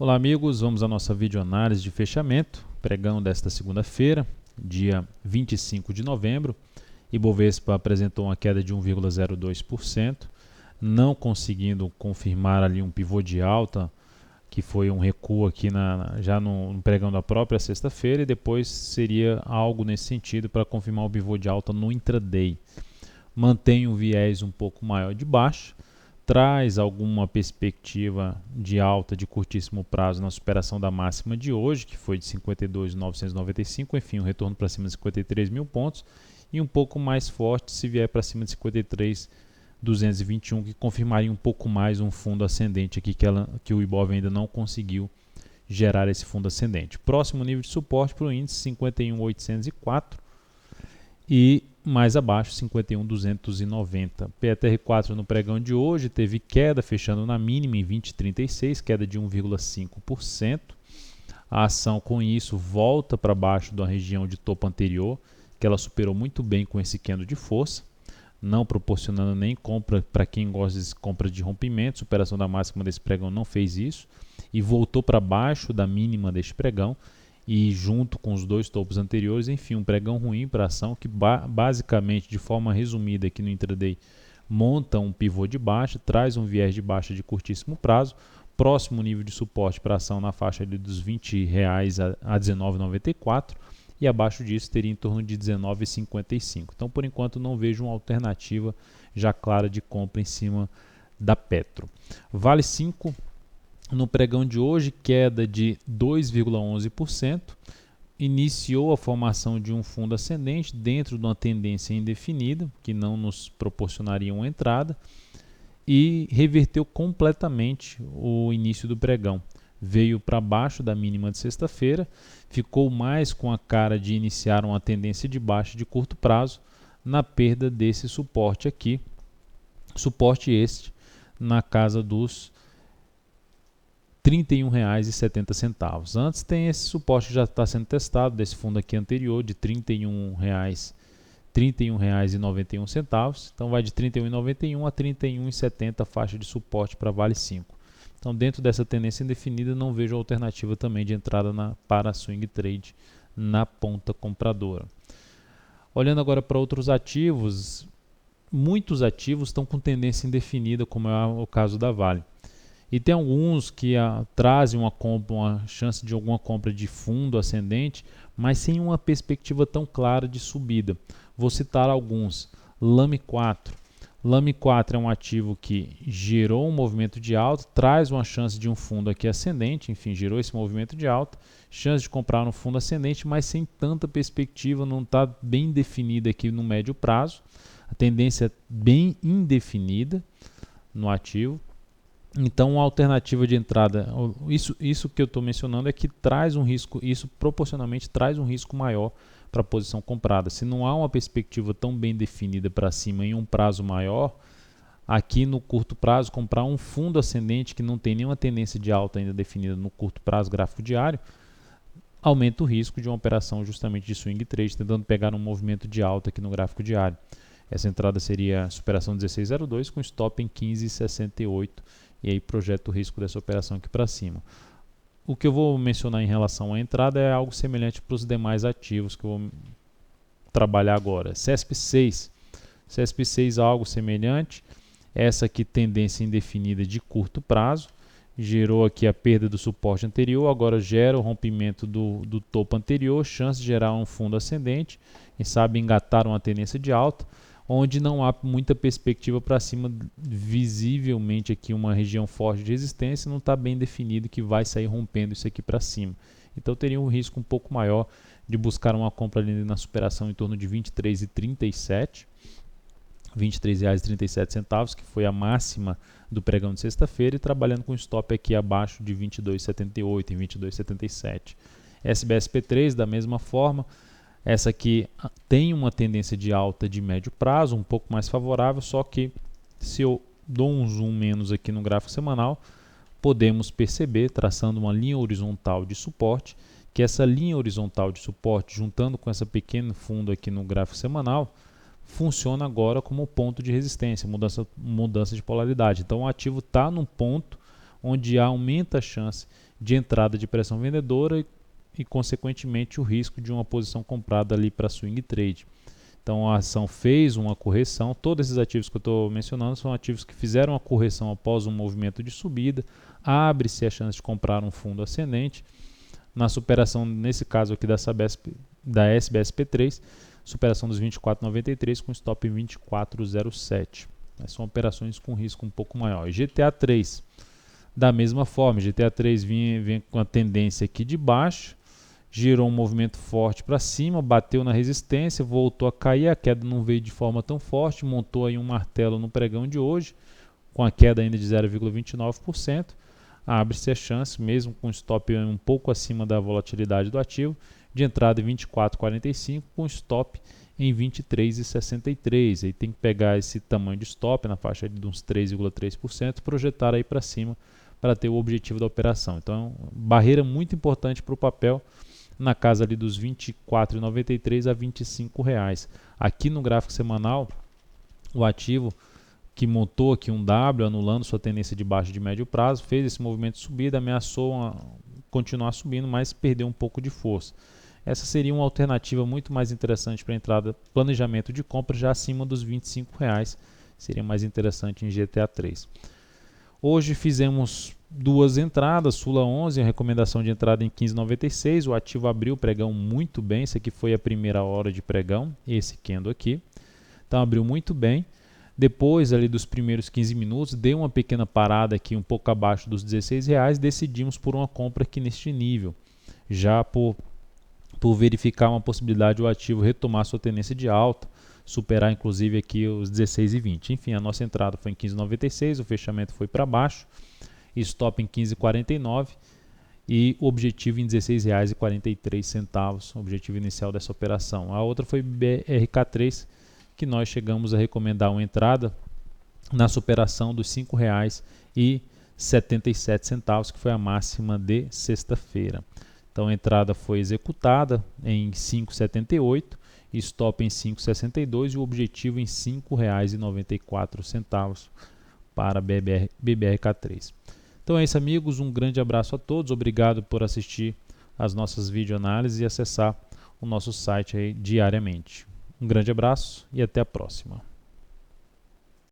Olá amigos, vamos à nossa videoanálise de fechamento, pregão desta segunda-feira, dia 25 de novembro. Ibovespa apresentou uma queda de 1,02%, não conseguindo confirmar ali um pivô de alta, que foi um recuo aqui já no pregão da própria sexta-feira, e depois seria algo nesse sentido para confirmar o pivô de alta no intraday. Mantém um viés um pouco maior de baixa, traz alguma perspectiva de alta de curtíssimo prazo na superação da máxima de hoje, que foi de 52.995, enfim, um retorno para cima de 53 mil pontos, e um pouco mais forte se vier para cima de 53.221, que confirmaria um pouco mais um fundo ascendente aqui que o Ibov ainda não conseguiu gerar esse fundo ascendente. Próximo nível de suporte para o índice 51.804 e mais abaixo 51.290. PETR4 no pregão de hoje teve queda, fechando na mínima em 20,36, queda de 1,5%. A ação com isso volta para baixo da região de topo anterior, que ela superou muito bem com esse candle de força, não proporcionando nem compra para quem gosta de compra de rompimento. Superação da máxima desse pregão não fez isso e voltou para baixo da mínima deste pregão, e junto com os dois topos anteriores, enfim, um pregão ruim para a ação que basicamente, de forma resumida aqui no intraday, monta um pivô de baixa, traz um viés de baixa de curtíssimo prazo, próximo nível de suporte para a ação na faixa ali dos R$20 a R$19,94, e abaixo disso teria em torno de R$19,55. Então, por enquanto, não vejo uma alternativa já clara de compra em cima da Petro. Vale 5 no pregão de hoje, queda de 2,11%, iniciou a formação de um fundo ascendente dentro de uma tendência indefinida, que não nos proporcionaria uma entrada, e reverteu completamente o início do pregão. Veio para baixo da mínima de sexta-feira, ficou mais com a cara de iniciar uma tendência de baixa de curto prazo, na perda desse suporte aqui, suporte este na casa dos R$31,70. Antes tem esse suporte que já está sendo testado, desse fundo aqui anterior, de R$31,91. Então vai de R$31,91 a R$31,70 faixa de suporte para Vale 5. Então, dentro dessa tendência indefinida, não vejo alternativa também de entrada para swing trade na ponta compradora. Olhando agora para outros ativos, muitos ativos estão com tendência indefinida, como é o caso da Vale. E tem alguns que trazem uma chance de alguma compra de fundo ascendente, mas sem uma perspectiva tão clara de subida. Vou citar alguns. Lame 4. Lame 4 é um ativo que gerou um movimento de alta, traz uma chance de um fundo aqui ascendente, enfim, gerou esse movimento de alta, chance de comprar no fundo ascendente, mas sem tanta perspectiva, não está bem definida aqui no médio prazo. A tendência é bem indefinida no ativo. Então, uma alternativa de entrada, isso que eu estou mencionando é que traz um risco, isso proporcionalmente traz um risco maior para a posição comprada. Se não há uma perspectiva tão bem definida para cima em um prazo maior, aqui no curto prazo, comprar um fundo ascendente que não tem nenhuma tendência de alta ainda definida no curto prazo gráfico diário, aumenta o risco de uma operação justamente de swing trade, tentando pegar um movimento de alta aqui no gráfico diário. Essa entrada seria superação 16,02 com stop em 15,68. E aí projeta o risco dessa operação aqui para cima. O que eu vou mencionar em relação à entrada é algo semelhante para os demais ativos que eu vou trabalhar agora. CESP6. CESP6 algo semelhante. Essa aqui tendência indefinida de curto prazo. Gerou aqui a perda do suporte anterior, agora gera o rompimento do topo anterior, chance de gerar um fundo ascendente, quem sabe engatar uma tendência de alta, onde não há muita perspectiva para cima, visivelmente aqui uma região forte de resistência, não está bem definido que vai sair rompendo isso aqui para cima. Então teria um risco um pouco maior de buscar uma compra ali na superação em torno de R$ 23,37, R$ 23,37, que foi a máxima do pregão de sexta-feira, e trabalhando com stop aqui abaixo de 22,78 em 22,77. SBSP3 da mesma forma. Essa aqui tem uma tendência de alta de médio prazo, um pouco mais favorável, só que se eu dou um zoom menos aqui no gráfico semanal, podemos perceber, traçando uma linha horizontal de suporte, que essa linha horizontal de suporte, juntando com essa pequeno fundo aqui no gráfico semanal, funciona agora como ponto de resistência, mudança de polaridade. Então o ativo está num ponto onde aumenta a chance de entrada de pressão vendedora e consequentemente o risco de uma posição comprada ali para swing trade. Então a ação fez uma correção. Todos esses ativos que eu estou mencionando são ativos que fizeram a correção após um movimento de subida. Abre-se a chance de comprar um fundo ascendente. Na superação, nesse caso aqui da SBSP3, superação dos 24,93 com stop em 24,07. São operações com risco um pouco maior. GTA3, da mesma forma, GTA3 vem com a tendência aqui de baixo, girou um movimento forte para cima, bateu na resistência, voltou a cair, a queda não veio de forma tão forte, montou aí um martelo no pregão de hoje, com a queda ainda de 0,29%, abre-se a chance, mesmo com stop um pouco acima da volatilidade do ativo, de entrada em 24,45 com stop em 23,63. Aí tem que pegar esse tamanho de stop na faixa de uns 3,3%, projetar aí para cima para ter o objetivo da operação. Então, barreira muito importante para o papel, na casa ali dos R$ 24,93 a R$ 25,00. Aqui no gráfico semanal, o ativo que montou aqui um W, anulando sua tendência de baixo de médio prazo, fez esse movimento de subida, ameaçou continuar subindo, mas perdeu um pouco de força. Essa seria uma alternativa muito mais interessante para entrada, planejamento de compra já acima dos R$ 25,00, seria mais interessante em GTA3. Hoje fizemos duas entradas, Sula 11, a recomendação de entrada em 15,96, o ativo abriu o pregão muito bem, esse aqui foi a primeira hora de pregão, esse candle aqui, então abriu muito bem. Depois ali dos primeiros 15 minutos, deu uma pequena parada aqui um pouco abaixo dos R$ 16,00, decidimos por uma compra aqui neste nível, já por verificar uma possibilidade de o ativo retomar sua tendência de alta, superar inclusive aqui os 16,20. Enfim, a nossa entrada foi em 15,96, o fechamento foi para baixo, stop em 15,49 e o objetivo em R$ 16,43, o objetivo inicial dessa operação. A outra foi BRK3, que nós chegamos a recomendar uma entrada na superação dos R$ 5,77, que foi a máxima de sexta-feira. Então a entrada foi executada em 5,78, stop em 5,62 e o objetivo em R$ 5,94 para BBRK3. Então é isso, amigos, um grande abraço a todos, obrigado por assistir as nossas videoanálises e acessar o nosso site aí diariamente. Um grande abraço e até a próxima.